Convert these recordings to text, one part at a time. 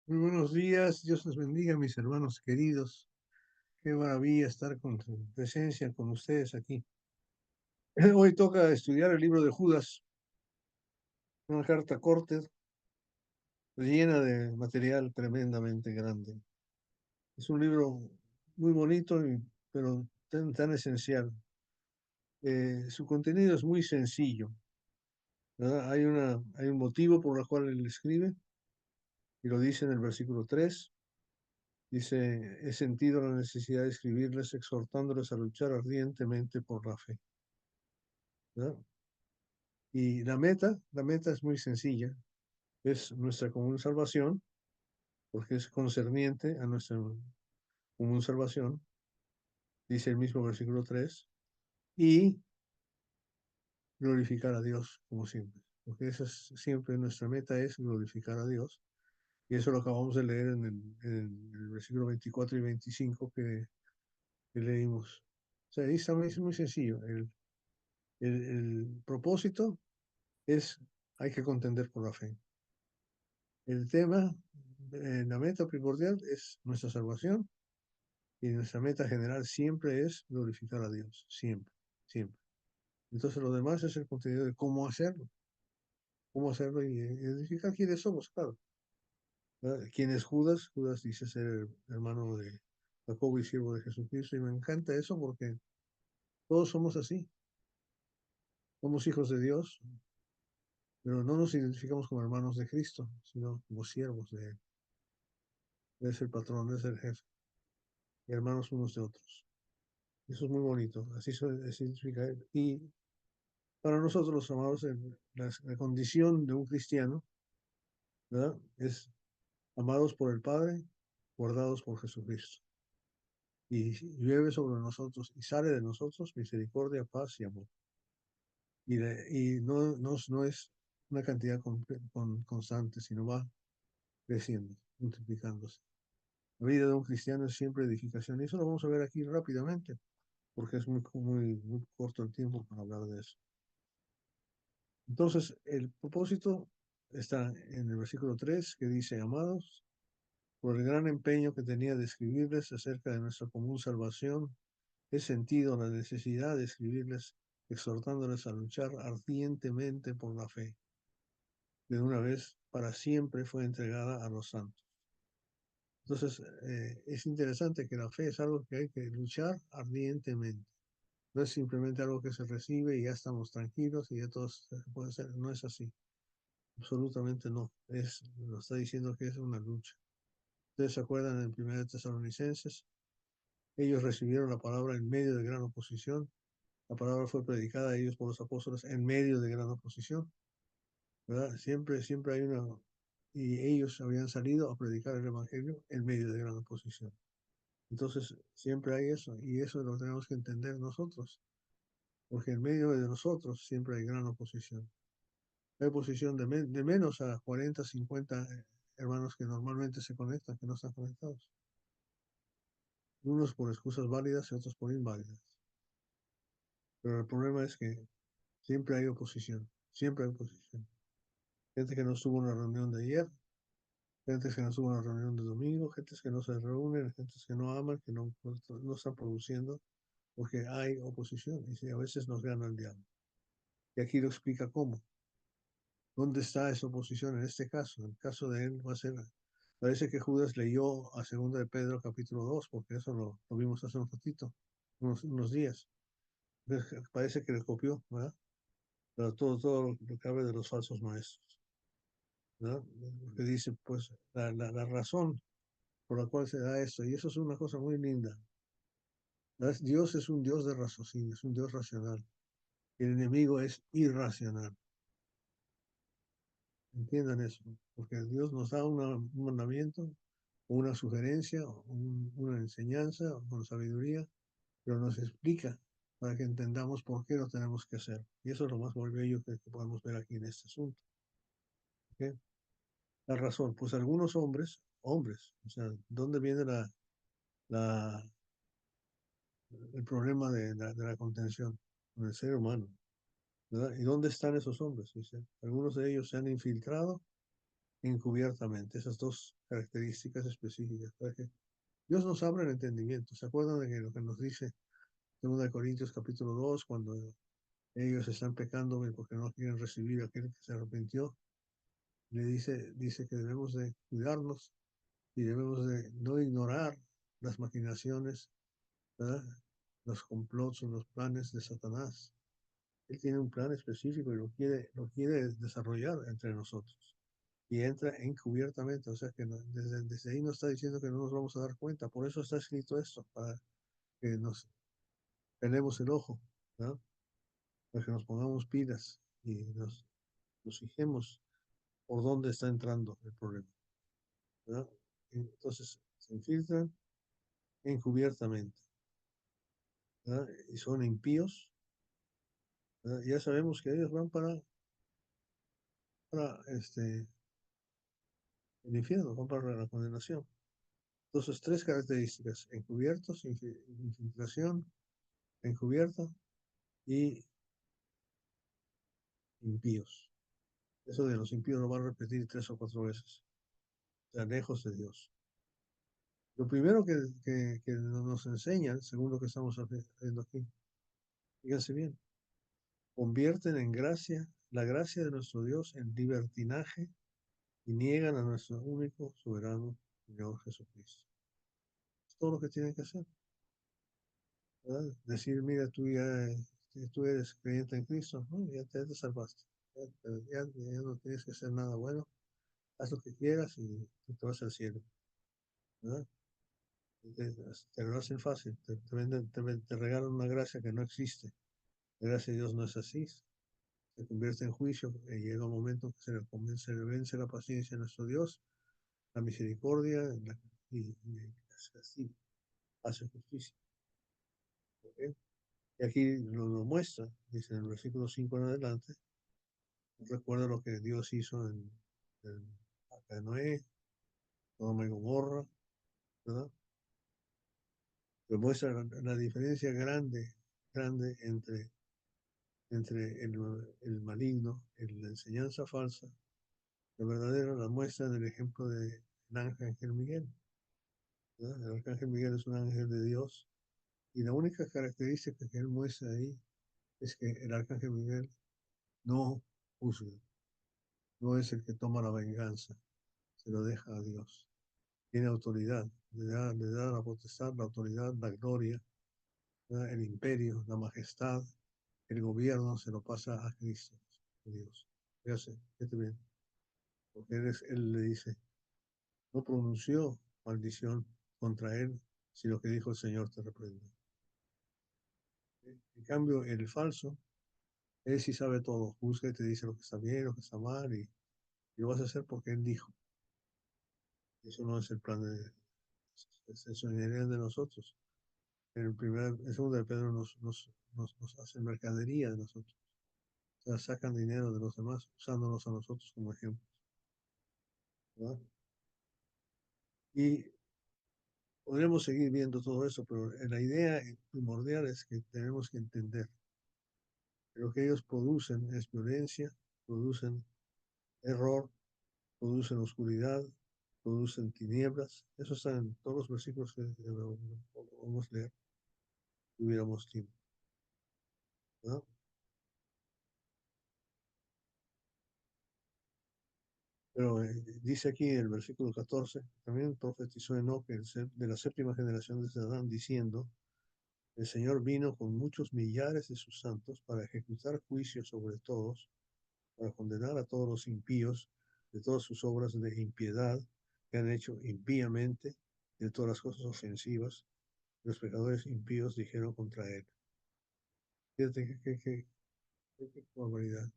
Muy buenos días, Dios les bendiga, mis hermanos queridos. Qué maravilla estar con su presencia, con ustedes aquí. Hoy toca estudiar el libro de Judas, una carta corta, llena de material tremendamente grande. Es un libro muy bonito, pero tan esencial. Su contenido es muy sencillo, ¿verdad? Hay un motivo por el cual él escribe, y lo dice en el versículo 3. Dice, he sentido la necesidad de escribirles, exhortándoles a luchar ardientemente por la fe, ¿verdad? Y la meta es muy sencilla, es nuestra común salvación, porque es concerniente a nuestra común salvación, dice el mismo versículo 3, y glorificar a Dios como siempre, porque esa es siempre nuestra meta, es glorificar a Dios, y eso lo acabamos de leer en el versículo 24 y 25 que leímos. O sea, ahí está es muy sencillo. El propósito es, hay que contender por la fe. El tema, la meta primordial es nuestra salvación y nuestra meta general siempre es glorificar a Dios, siempre, siempre. Entonces lo demás es el contenido de cómo hacerlo y identificar quiénes somos, claro. ¿Verdad? ¿Quién es Judas? Judas dice ser el hermano de Jacobo y siervo de Jesucristo y me encanta eso porque todos somos así, somos hijos de Dios, pero no nos identificamos como hermanos de Cristo, sino como siervos de Él. Es el patrón, es el jefe, y hermanos unos de otros. Eso es muy bonito, así se significa. Y para nosotros, los amados, la condición de un cristiano, ¿verdad? Es amados por el Padre, guardados por Jesucristo. Y llueve sobre nosotros y sale de nosotros misericordia, paz y amor. Y no es una cantidad constante, sino va creciendo, multiplicándose. La vida de un cristiano es siempre edificación. Y eso lo vamos a ver aquí rápidamente, porque es muy corto el tiempo para hablar de eso. Entonces, el propósito está en el versículo 3 que dice, amados, por el gran empeño que tenía de escribirles acerca de nuestra común salvación, he sentido la necesidad de escribirles, exhortándoles a luchar ardientemente por la fe, que de una vez para siempre fue entregada a los santos. Entonces, es interesante que la fe es algo que hay que luchar ardientemente. No es simplemente algo que se recibe y ya estamos tranquilos y ya todo se puede hacer. No es así. Absolutamente no. Lo está diciendo que es una lucha. Ustedes se acuerdan en 1 Tesalonicenses, ellos recibieron la palabra en medio de gran oposición. La palabra fue predicada a ellos por los apóstoles en medio de gran oposición, ¿verdad? Siempre hay una... Y ellos habían salido a predicar el Evangelio en medio de gran oposición. Entonces, siempre hay eso, y eso lo tenemos que entender nosotros, porque en medio de nosotros siempre hay gran oposición. Hay oposición de menos a 40, 50 hermanos que normalmente se conectan, que no están conectados. Unos por excusas válidas y otros por inválidas. Pero el problema es que siempre hay oposición, siempre hay oposición. Gente que no estuvo en la reunión de ayer, gente que no estuvo en la reunión de domingo, gente que no se reúnen, gente que no aman, que no están produciendo, porque hay oposición y a veces nos gana el diablo. Y aquí lo explica cómo. ¿Dónde está esa oposición en este caso? En el caso de él va a ser, parece que Judas leyó a 2 de Pedro capítulo 2, porque eso lo vimos hace un ratito, unos días. Entonces, parece que le copió, ¿verdad? Pero todo lo que habla de los falsos maestros, ¿verdad? Porque dice, pues, la razón por la cual se da esto, y eso es una cosa muy linda. ¿Verdad? Dios es un Dios de raciocinio, es un Dios racional. El enemigo es irracional. Entiendan eso, porque Dios nos da un mandamiento, una sugerencia, una enseñanza con sabiduría, pero nos explica para que entendamos por qué lo tenemos que hacer. Y eso es lo más bello que podemos ver aquí en este asunto. ¿Okay? La razón, pues algunos hombres, o sea, ¿dónde viene la, el problema de la contención? Con el ser humano, ¿verdad? ¿Y dónde están esos hombres? Dice, algunos de ellos se han infiltrado encubiertamente. Esas dos características específicas. Para que Dios nos abra el entendimiento. ¿Se acuerdan de que lo que nos dice 2 Corintios capítulo 2, cuando ellos están pecando porque no quieren recibir a aquel que se arrepintió? Dice que debemos de cuidarnos y debemos de no ignorar las maquinaciones, ¿verdad? Los complots o los planes de Satanás. Él tiene un plan específico y lo quiere desarrollar entre nosotros. Y entra encubiertamente, o sea que desde ahí nos está diciendo que no nos vamos a dar cuenta. Por eso está escrito esto, para que nos pelemos el ojo, ¿no? Para que nos pongamos pilas y nos fijemos por dónde está entrando el problema, ¿no? Entonces se infiltran encubiertamente, ¿no? Y son impíos, ¿no? Ya sabemos que ellos van para el infierno, van para la condenación. Entonces, 3 características: encubiertos, infiltración, encubierta y impíos. Eso de los impíos lo va a repetir 3 o 4 veces. O sea, lejos de Dios. Lo primero que nos enseñan, según lo que estamos haciendo aquí, fíjense bien, convierten en gracia, la gracia de nuestro Dios en libertinaje y niegan a nuestro único soberano Señor Jesucristo. Es todo lo que tienen que hacer, ¿verdad? Decir, mira, tú eres creyente en Cristo, ¿no? Ya te salvaste. Ya no tienes que hacer nada bueno, haz lo que quieras y tú te vas al cielo, ¿verdad? Te lo hacen fácil, te regalan una gracia que no existe. La gracia de Dios no es así, se convierte en juicio y llega un momento que se le vence la paciencia a nuestro Dios, la misericordia y así hace justicia. ¿Okay? Y aquí lo muestra, dice en el versículo 5 en adelante, recuerda lo que Dios hizo en acá de Noé, Sodoma y Gomorra, ¿verdad? Demuestra la diferencia grande entre el maligno, la enseñanza falsa, la verdadera, la muestra del ejemplo del arcángel Miguel, ¿verdad? El arcángel Miguel es un ángel de Dios y la única característica que él muestra ahí es que el arcángel Miguel no juzga, no es el que toma la venganza, se lo deja a Dios. Tiene autoridad, le da la potestad, la autoridad, la gloria, ¿verdad? El imperio, la majestad, el gobierno se lo pasa a Cristo, a Dios. Fíjate bien, porque él le dice, no pronunció maldición contra él, sino que dijo el Señor te reprende. En cambio, el falso, él sí sabe todo, juzga y te dice lo que está bien, lo que está mal, y lo vas a hacer porque él dijo. Eso no es el plan eso ni el de nosotros. El segundo de Pedro nos hace mercadería de nosotros. O sea, sacan dinero de los demás usándonos a nosotros como ejemplo, ¿verdad? Y podremos seguir viendo todo eso, pero la idea primordial es que tenemos que entender que lo que ellos producen es violencia, producen error, producen oscuridad, producen tinieblas. Eso está en todos los versículos que vamos a leer si hubiéramos tiempo, ¿no? Pero dice aquí en el versículo 14, también profetizó Enoc de la séptima generación de Adán, diciendo, el Señor vino con muchos millares de sus santos para ejecutar juicio sobre todos, para condenar a todos los impíos de todas sus obras de impiedad que han hecho impíamente, de todas las cosas ofensivas que los pecadores impíos dijeron contra él. Fíjate qué barbaridad.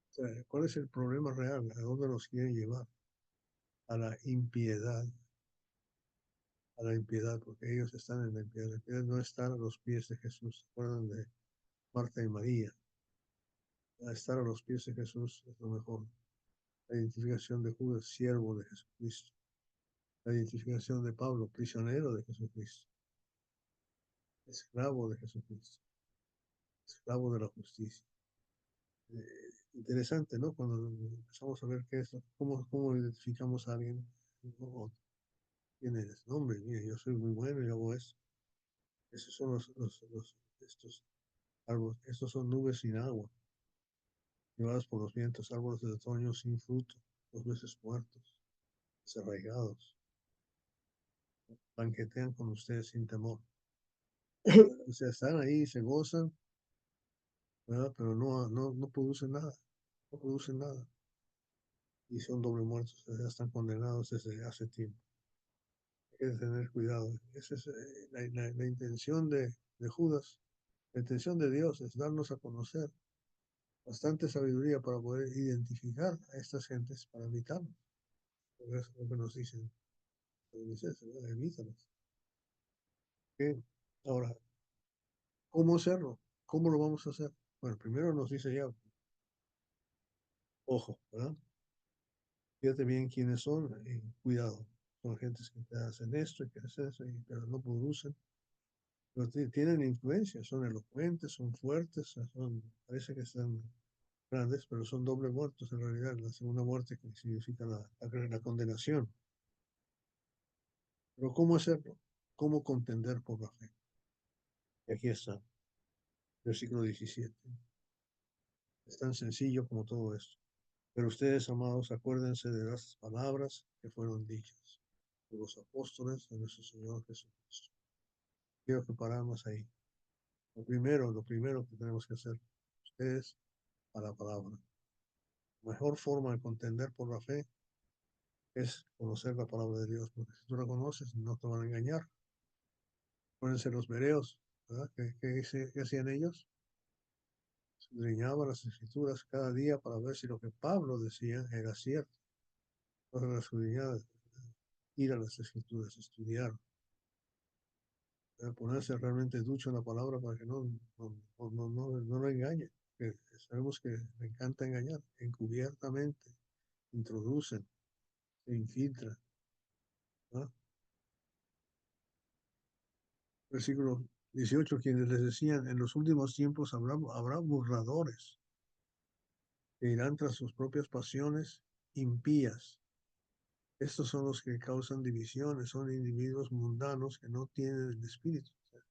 O sea, ¿cuál es el problema real? ¿A dónde nos quieren llevar? A la impiedad, porque ellos están en la impiedad. La impiedad no están a los pies de Jesús. ¿Se acuerdan de Marta y María? A estar a los pies de Jesús es lo mejor. La identificación de Judas, siervo de Jesucristo. La identificación de Pablo, prisionero de Jesucristo. Esclavo de Jesucristo. Esclavo de la justicia. Interesante, ¿no? Cuando empezamos a ver qué es, cómo identificamos a alguien. No, ¿quién eres? No, hombre, mire, yo soy muy bueno y hago esto. Esos son estos árboles, estos son nubes sin agua, llevadas por los vientos, árboles de otoño sin fruto, dos veces muertos, desarraigados, banquetean con ustedes sin temor. O sea, están ahí, se gozan, ¿verdad? Pero no producen nada, no producen nada. Y son doble muertos, o sea, están condenados desde hace tiempo. Hay que tener cuidado. Esa es la intención de Judas. La intención de Dios es darnos a conocer bastante sabiduría para poder identificar a estas gentes para evitarlos. Eso es lo que nos dicen evítalos. ¿Okay? Ahora, ¿cómo hacerlo? ¿Cómo lo vamos a hacer? Bueno, primero nos dice ya, ojo, ¿verdad? Fíjate bien quiénes son y cuidado. Son gentes que te hacen esto y que hacen eso, pero no producen. Pero tienen influencia, son elocuentes, son fuertes, parece que están grandes, pero son doble muertos en realidad. La segunda muerte que significa la condenación. Pero ¿cómo hacerlo? ¿Cómo contender por la fe? Y aquí está, versículo 17. Es tan sencillo como todo esto. Pero ustedes, amados, acuérdense de las palabras que fueron dichas por los apóstoles de nuestro Señor Jesucristo. Quiero que paramos ahí. Lo primero que tenemos que hacer, ustedes, a la palabra. La mejor forma de contender por la fe es conocer la palabra de Dios, porque si tú la conoces, no te van a engañar. Acuérdense los bereos, ¿verdad? ¿Qué hacían ellos? Escudriñaban las escrituras cada día para ver si lo que Pablo decía era cierto. Entonces, la escudriñada, ir a las escrituras, estudiar, ponerse realmente ducho en la palabra para que no lo engañe. Que sabemos que le encanta engañar, encubiertamente, introducen, se infiltran. ¿No? Versículo 18, quienes les decían, en los últimos tiempos habrá burladores que irán tras sus propias pasiones impías. Estos son los que causan divisiones, son individuos mundanos que no tienen el espíritu. O sea,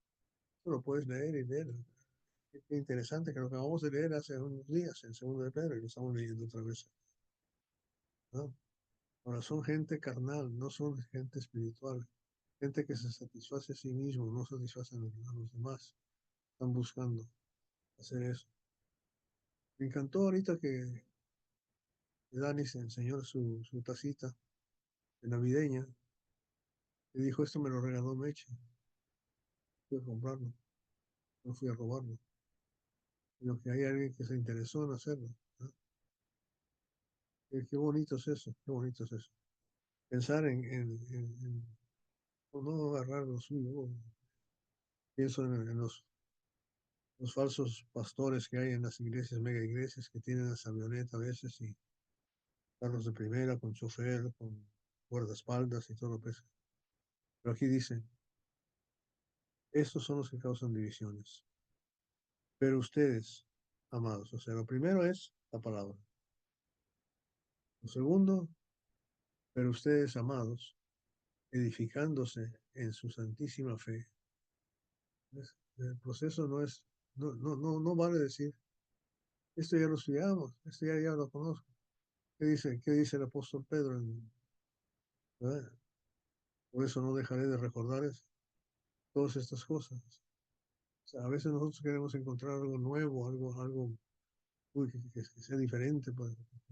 tú lo puedes leer y leer. Qué interesante que lo acabamos de leer hace unos días en segundo de Pedro y lo estamos leyendo otra vez, ¿no? Ahora son gente carnal, no son gente espiritual, gente que se satisface a sí mismo, no satisface a los demás. Están buscando hacer eso. Me encantó ahorita que Dani se enseñó su tacita de navideña y dijo, esto me lo regaló Meche, fui a comprarlo, no fui a robarlo, sino que hay alguien que se interesó en hacerlo, ¿no? Qué bonito es eso, qué bonito es eso. Pensar en no agarrar lo suyo. Pienso en los falsos pastores que hay en las iglesias, mega iglesias, que tienen esa avioneta a veces y carros de primera con chofer, con guardaespaldas y todo lo que es. Pero aquí dice, estos son los que causan divisiones. Pero ustedes, amados, o sea, lo primero es la palabra. Lo segundo, pero ustedes, amados, edificándose en su santísima fe. El proceso no vale decir, esto ya lo estudiamos, esto ya lo conozco. ¿Qué dice el apóstol Pedro? ¿Verdad? Por eso no dejaré de recordar todas estas cosas. O sea, a veces nosotros queremos encontrar algo nuevo, algo que sea diferente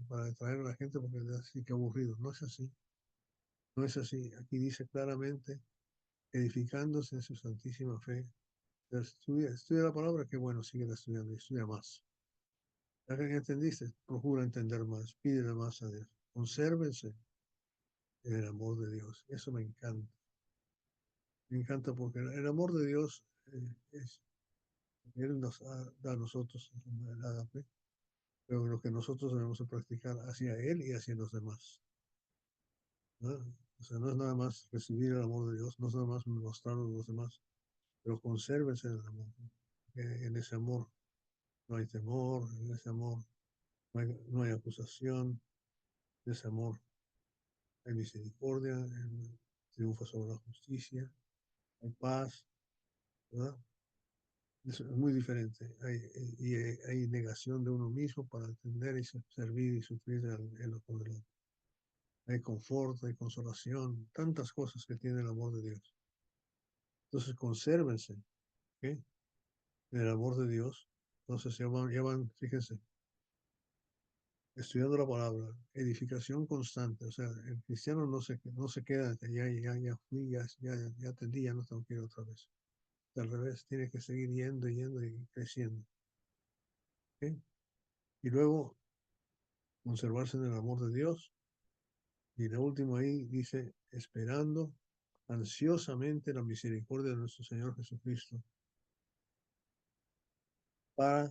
para atraer a la gente porque es así que aburrido. No es así. No es así. Aquí dice claramente, edificándose en su santísima fe. Estudia la palabra, que bueno, sigue estudiando, estudia más. Ya que entendiste, procura entender más, pídele más a Dios. Consérvense en el amor de Dios. Eso me encanta. Me encanta porque el amor de Dios Él nos da a nosotros el agape, pero lo que nosotros debemos practicar hacia Él y hacia los demás, ¿no? O sea, no es nada más recibir el amor de Dios, no es nada más mostrarlo a los demás, pero consérvense en el amor. En ese amor no hay temor, en ese amor no hay acusación, en ese amor hay misericordia, hay triunfo sobre la justicia, hay paz, ¿verdad? Es muy diferente. Hay negación de uno mismo para entender y servir y sufrir el otro del otro. Hay confort, hay consolación, tantas cosas que tiene el amor de Dios. Entonces, consérvense, ¿ok? En el amor de Dios. Entonces, ya van, fíjense, estudiando la palabra, edificación constante. O sea, el cristiano no se queda, ya fui, ya atendí, ya no tengo que ir otra vez. Al revés, tiene que seguir yendo y creciendo. ¿Ok? Y luego, conservarse en el amor de Dios. Y la última ahí dice, esperando ansiosamente la misericordia de nuestro Señor Jesucristo para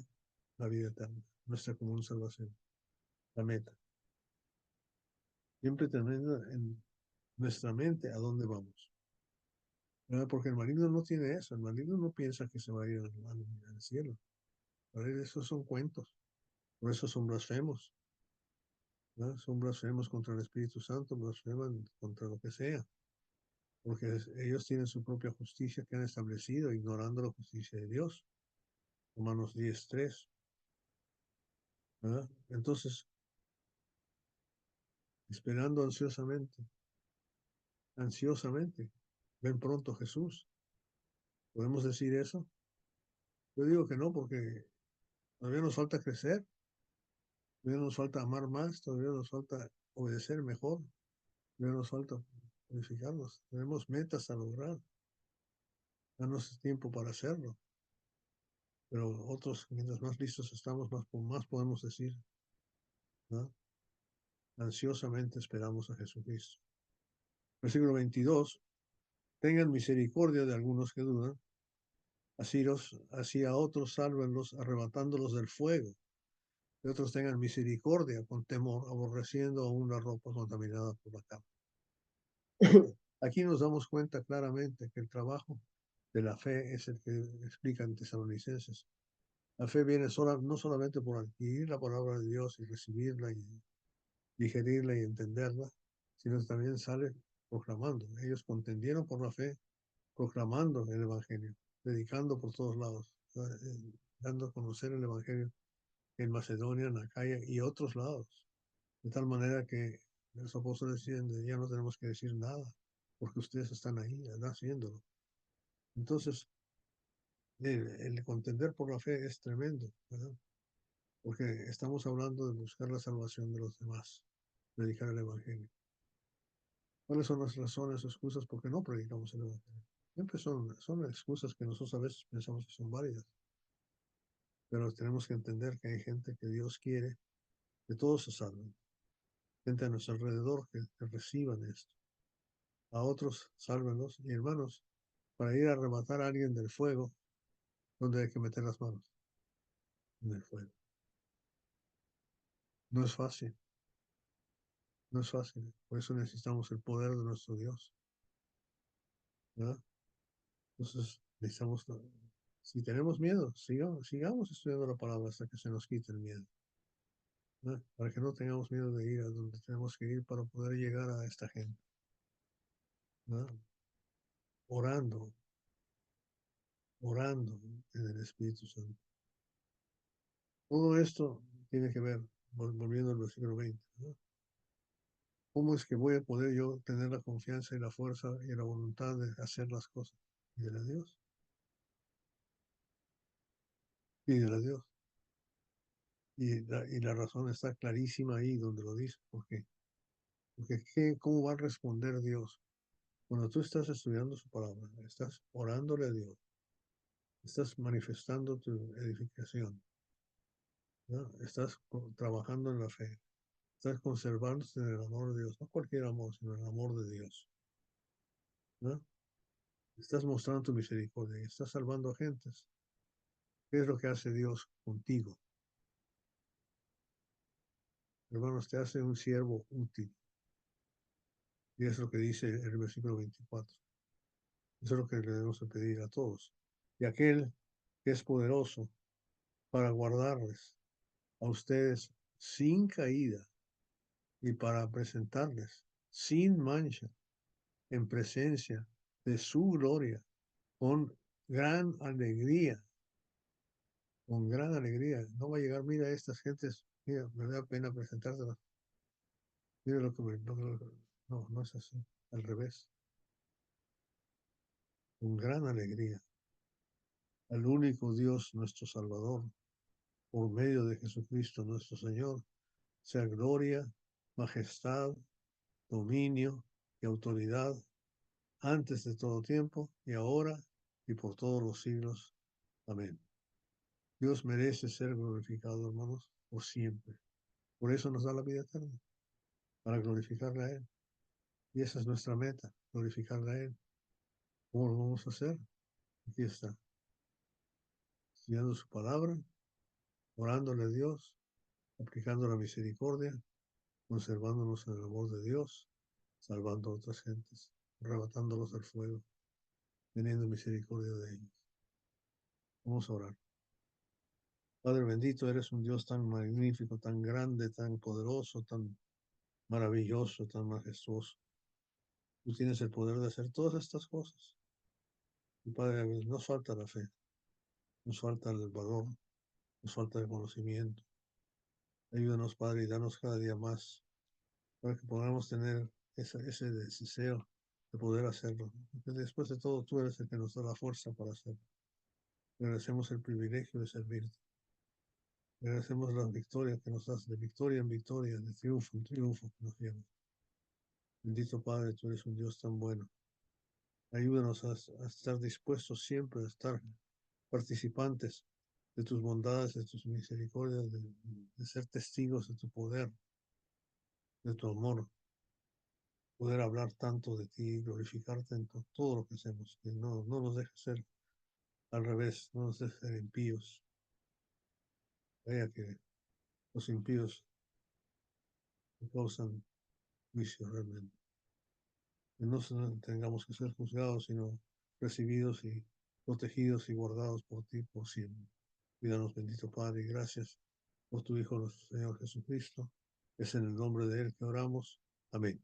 la vida eterna, nuestra común salvación, la meta. Siempre teniendo en nuestra mente a dónde vamos. ¿Verdad? Porque el maligno no tiene eso, el maligno no piensa que se va a ir al cielo. Para él esos son cuentos, por eso son blasfemos. ¿Verdad? Son blasfemos contra el Espíritu Santo, blasfeman contra lo que sea, porque ellos tienen su propia justicia que han establecido, ignorando la justicia de Dios. Romanos 10:3. ¿Verdad? Entonces, esperando ansiosamente, ven pronto Jesús. ¿Podemos decir eso? Yo digo que no, porque todavía nos falta crecer, todavía nos falta amar más, todavía nos falta obedecer mejor, todavía nos falta purificarnos. Tenemos metas a lograr, danos tiempo para hacerlo. Pero otros, mientras más listos estamos, más podemos decir, ¿no? Ansiosamente esperamos a Jesucristo. Versículo 22. Tengan misericordia de algunos que dudan, así a otros sálvenlos arrebatándolos del fuego. Y otros tengan misericordia con temor, aborreciendo aún la ropa contaminada por la cama. Aquí nos damos cuenta claramente que el trabajo de la fe es el que explica en Tesalonicenses. La fe viene no solamente por adquirir la palabra de Dios y recibirla y digerirla y entenderla, sino que también sale proclamando. Ellos contendieron por la fe, proclamando el Evangelio, predicando por todos lados, dando a conocer el Evangelio en Macedonia, en Acaya y otros lados. De tal manera que los apóstoles decían, ya no tenemos que decir nada, porque ustedes están ahí, haciéndolo. Entonces, el contender por la fe es tremendo, ¿verdad? Porque estamos hablando de buscar la salvación de los demás, predicar el Evangelio. ¿Cuáles son las razones o excusas por qué no predicamos el Evangelio? Siempre son excusas que nosotros a veces pensamos que son válidas, pero tenemos que entender que hay gente que Dios quiere que todos se salven, gente a nuestro alrededor que reciban esto. A otros, sálvenlos. Y hermanos, para ir a arrebatar a alguien del fuego, ¿dónde hay que meter las manos? En el fuego. No es fácil, no es fácil. Por eso necesitamos el poder de nuestro Dios, ¿verdad? Entonces, necesitamos, si tenemos miedo, sigamos estudiando la palabra hasta que se nos quite el miedo, ¿verdad? Para que no tengamos miedo de ir a donde tenemos que ir para poder llegar a esta gente, ¿verdad? Orando, orando en el Espíritu Santo. Todo esto tiene que ver, volviendo al versículo 20, ¿no? ¿Cómo es que voy a poder yo tener la confianza y la fuerza y la voluntad de hacer las cosas? Pídele a Dios. Pídele a Dios. Y la razón está clarísima ahí donde lo dice. ¿Por qué? Porque ¿cómo va a responder Dios? Cuando tú estás estudiando su palabra, estás orándole a Dios, estás manifestando tu edificación, ¿no? Estás trabajando en la fe, estás conservándose en el amor de Dios, no cualquier amor, sino el amor de Dios, ¿no? Estás mostrando tu misericordia y estás salvando a gentes. ¿Qué es lo que hace Dios contigo? Hermanos, te hace un siervo útil. Y es lo que dice el versículo 24. Eso es lo que le debemos pedir a todos. Y aquel que es poderoso para guardarles a ustedes sin caída y para presentarles sin mancha, en presencia de su gloria, con gran alegría, con gran alegría. No va a llegar, mira, estas gentes, mira, me da pena presentárselas. Mira lo que no, no es así, al revés, con gran alegría. Al único Dios, nuestro Salvador, por medio de Jesucristo nuestro Señor, sea gloria, majestad, dominio y autoridad antes de todo tiempo y ahora y por todos los siglos. Amén. Dios merece ser glorificado, hermanos, por siempre. Por eso nos da la vida eterna, para glorificarle a Él. Y esa es nuestra meta, glorificarle a Él. ¿Cómo lo vamos a hacer? Aquí está, estudiando su palabra, orándole a Dios, aplicando la misericordia, conservándonos en el amor de Dios, salvando a otras gentes, arrebatándolos del fuego, teniendo misericordia de ellos. Vamos a orar. Padre bendito, eres un Dios tan magnífico, tan grande, tan poderoso, tan maravilloso, tan majestuoso. Tú tienes el poder de hacer todas estas cosas. Y Padre, nos falta la fe, nos falta el valor, nos falta el conocimiento. Ayúdanos, Padre, y danos cada día más para que podamos tener ese deseo de poder hacerlo. Porque después de todo, tú eres el que nos da la fuerza para hacerlo. Agradecemos el privilegio de servirte. Agradecemos la victoria que nos das, de victoria en victoria, de triunfo en triunfo que nos llevas. Bendito Padre, tú eres un Dios tan bueno. Ayúdanos a estar dispuestos siempre a estar participantes de tus bondades, de tus misericordias, de ser testigos de tu poder, de tu amor, poder hablar tanto de ti, glorificarte en todo lo que hacemos, que no nos dejes ser al revés, no nos dejes ser impíos. Vaya que los impíos causan juicio realmente. Que no tengamos que ser juzgados, sino recibidos y protegidos y guardados por ti por siempre. Cuídanos, bendito Padre, y gracias por tu Hijo, nuestro Señor Jesucristo. Es en el nombre de Él que oramos. Amén.